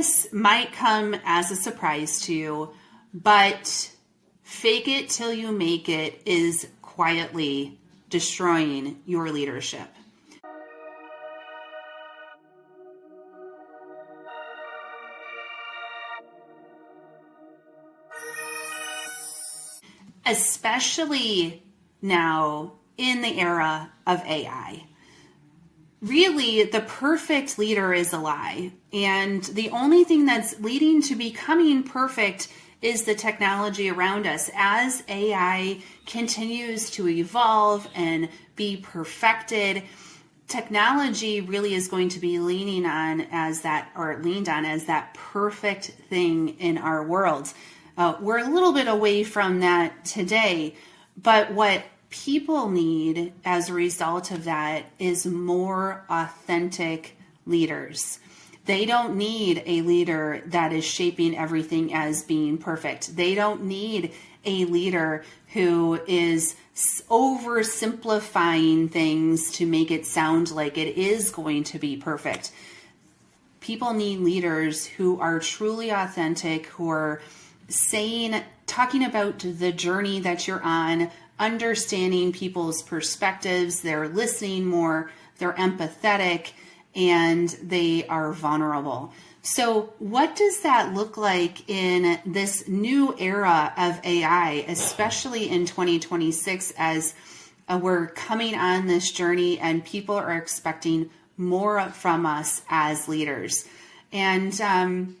this might come as a surprise to you, but fake it till you make it is quietly destroying your leadership. Especially now in the era of AI. Really, the perfect leader is a lie. And the only thing that's leading to becoming perfect is the technology around us. As AI continues to evolve and be perfected, technology really is going to be leaned on as that perfect thing in our world. We're a little bit away from that today, but what people need as a result of that is more authentic leaders. They don't need a leader that is shaping everything as being perfect. They don't need a leader who is oversimplifying things to make it sound like it is going to be perfect. People need leaders who are truly authentic, who are talking about the journey that you're on, understanding people's perspectives, they're listening more, they're empathetic, and they are vulnerable. So what does that look like in this new era of AI, especially in 2026, as we're coming on this journey and people are expecting more from us as leaders? And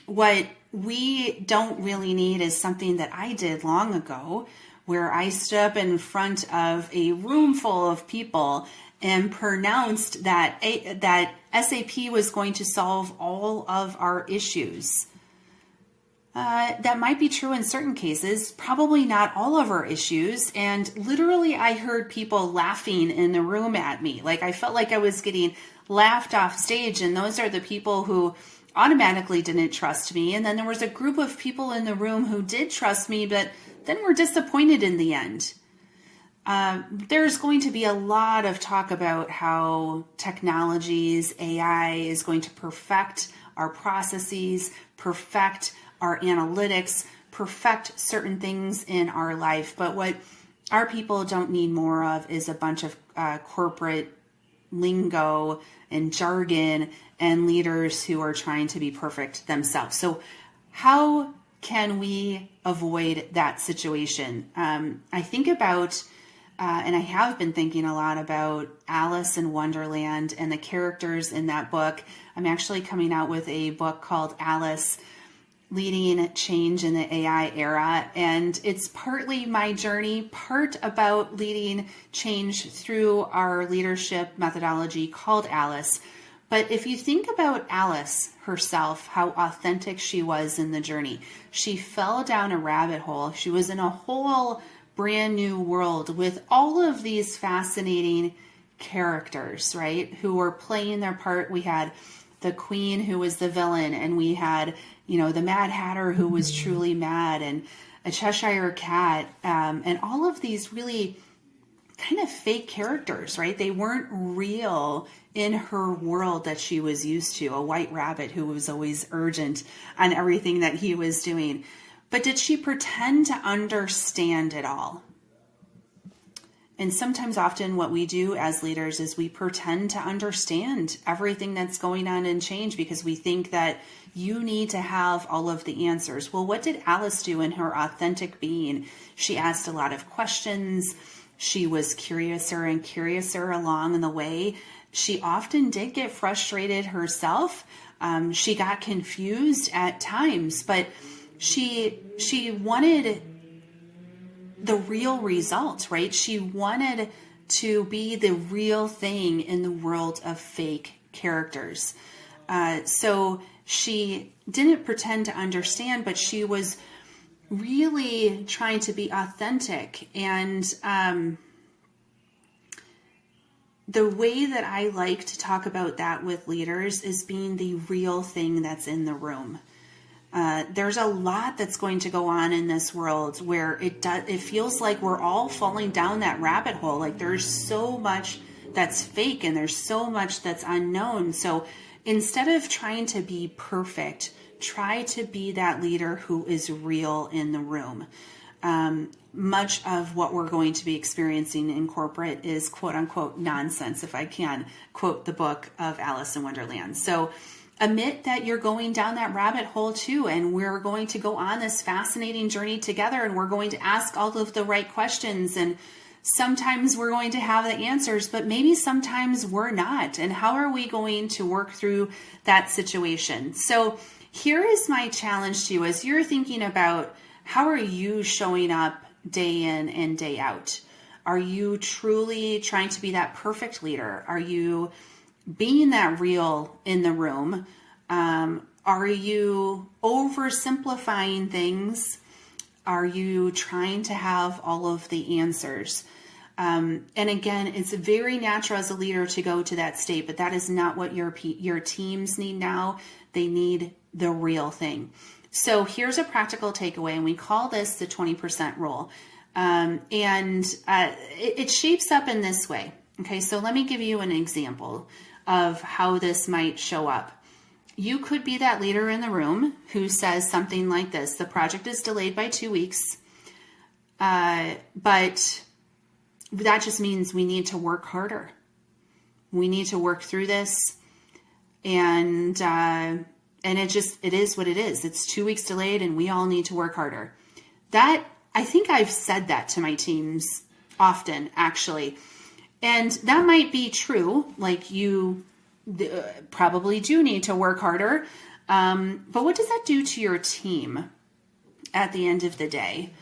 what we don't really need is something that I did long ago, where I stood up in front of a room full of people and pronounced that SAP was going to solve all of our issues. That might be true in certain cases, probably not all of our issues. And literally, I heard people laughing in the room at me. Like, I felt like I was getting laughed off stage, and those are the people who automatically didn't trust me. And then there was a group of people in the room who did trust me, but then were disappointed in the end. There's going to be a lot of talk about how technologies, AI is going to perfect our processes, perfect our analytics, perfect certain things in our life. But what our people don't need more of is a bunch of corporate lingo and jargon and leaders who are trying to be perfect themselves. So how can we avoid that situation? I think about, and I have been thinking a lot about Alice in Wonderland and the characters in that book. I'm actually coming out with a book called Alice, Leading Change in the AI Era. And it's partly my journey, part about leading change through our leadership methodology called Alice. But if you think about Alice herself, how authentic she was in the journey, she fell down a rabbit hole. She was in a whole brand new world with all of these fascinating characters, right, who were playing their part. We had the Queen, who was the villain, and we had, the Mad Hatter, who was truly mad, and a Cheshire Cat, and all of these really kind of fake characters, right? They weren't real in her world that she was used to. A White Rabbit who was always urgent on everything that he was doing. But did she pretend to understand it all? And sometimes, often, what we do as leaders is we pretend to understand everything that's going on in change because we think that you need to have all of the answers. Well, what did Alice do in her authentic being? She asked a lot of questions. She was curiouser and curiouser along the way. She often did get frustrated herself. She got confused at times, but she wanted the real result, right? She wanted to be the real thing in the world of fake characters. So she didn't pretend to understand, but she was really trying to be authentic. And the way that I like to talk about that with leaders is being the real thing that's in the room. There's a lot that's going to go on in this world where it feels like we're all falling down that rabbit hole. Like there's so much that's fake and there's so much that's unknown. So instead of trying to be perfect, try to be that leader who is real in the room. Much of what we're going to be experiencing in corporate is quote unquote nonsense, if I can quote the book of Alice in Wonderland. So admit that you're going down that rabbit hole too, and we're going to go on this fascinating journey together, and we're going to ask all of the right questions, and sometimes we're going to have the answers, but maybe sometimes we're not. And how are we going to work through that situation? So here is my challenge to you as you're thinking about how are you showing up day in and day out? Are you truly trying to be that perfect leader? Are you being that real in the room? Are you oversimplifying things? Are you trying to have all of the answers? And again, it's very natural as a leader to go to that state, but that is not what your teams need now. They need the real thing. So here's a practical takeaway, and we call this the 20% rule. It shapes up in this way. Okay, so let me give you an example of how this might show up. You could be that leader in the room who says something like this: the project is delayed by 2 weeks, but that just means we need to work harder. We need to work through this, and it is what it is. It's 2 weeks delayed, and we all need to work harder. That, I think I've said that to my teams often, actually. And that might be true, like you probably do need to work harder. But what does that do to your team at the end of the day?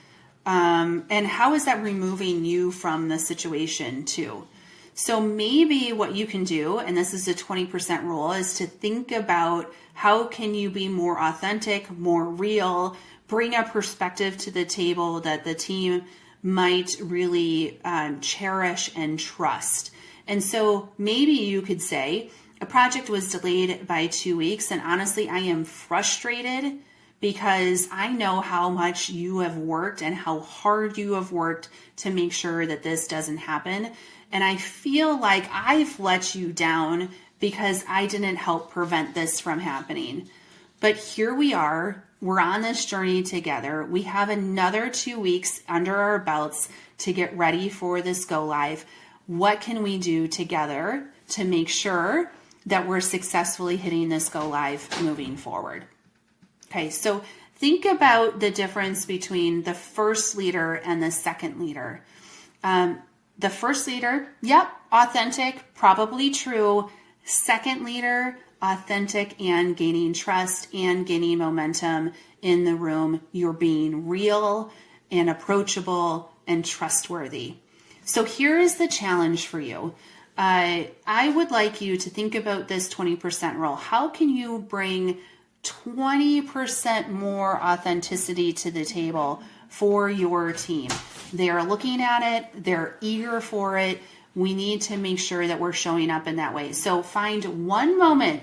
And how is that removing you from the situation too? So maybe what you can do, and this is a 20% rule, is to think about how can you be more authentic, more real, bring a perspective to the table that the team might really cherish and trust. And so maybe you could say, a project was delayed by 2 weeks, and honestly, I am frustrated because I know how much you have worked and how hard you have worked to make sure that this doesn't happen. And I feel like I've let you down because I didn't help prevent this from happening. But here we are. We're on this journey together. We have another 2 weeks under our belts to get ready for this go live. What can we do together to make sure that we're successfully hitting this go live moving forward? Okay, so think about the difference between the first leader and the second leader. The first leader, yep, authentic, probably true. Second leader, authentic and gaining trust and gaining momentum in the room. You're being real and approachable and trustworthy. So here is the challenge for you. I would like you to think about this 20% rule. How can you bring 20% more authenticity to the table for your team? They are looking at it. They're eager for it. We need to make sure that we're showing up in that way. So find one moment.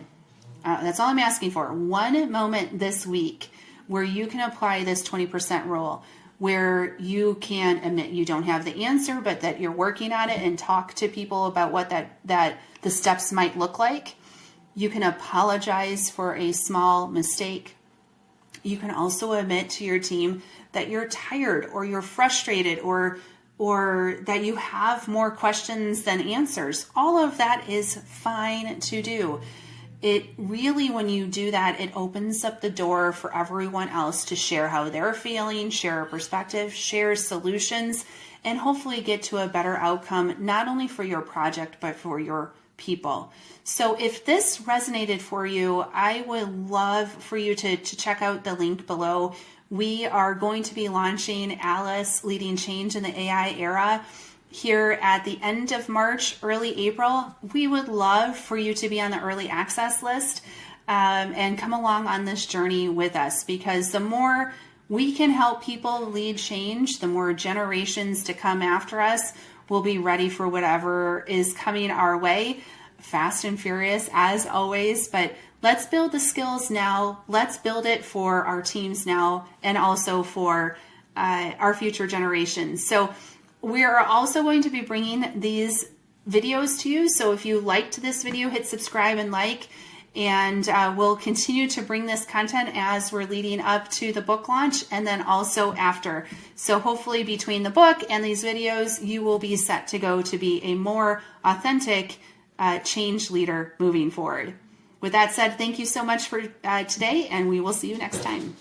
That's all I'm asking for. One moment this week where you can apply this 20% rule, where you can admit you don't have the answer, but that you're working on it, and talk to people about what that the steps might look like. You can apologize for a small mistake. You can also admit to your team that you're tired or you're frustrated or that you have more questions than answers. All of that is fine to do. It really, when you do that, it opens up the door for everyone else to share how they're feeling, share a perspective, share solutions, and hopefully get to a better outcome, not only for your project, but for your people. So if this resonated for you, I would love for you to check out the link below. We are going to be launching ALICE Leading Change in the AI Era here at the end of March, early April. We would love for you to be on the early access list and come along on this journey with us, because the more we can help people lead change, the more generations to come after us will be ready for whatever is coming our way. Fast and furious as always, but let's build the skills now. Let's build it for our teams now, and also for our future generations. So we are also going to be bringing these videos to you. So if you liked this video, hit subscribe and like. And we'll continue to bring this content as we're leading up to the book launch and then also after. So hopefully between the book and these videos, you will be set to go to be a more authentic change leader moving forward. With that said, thank you so much for today, and we will see you next time.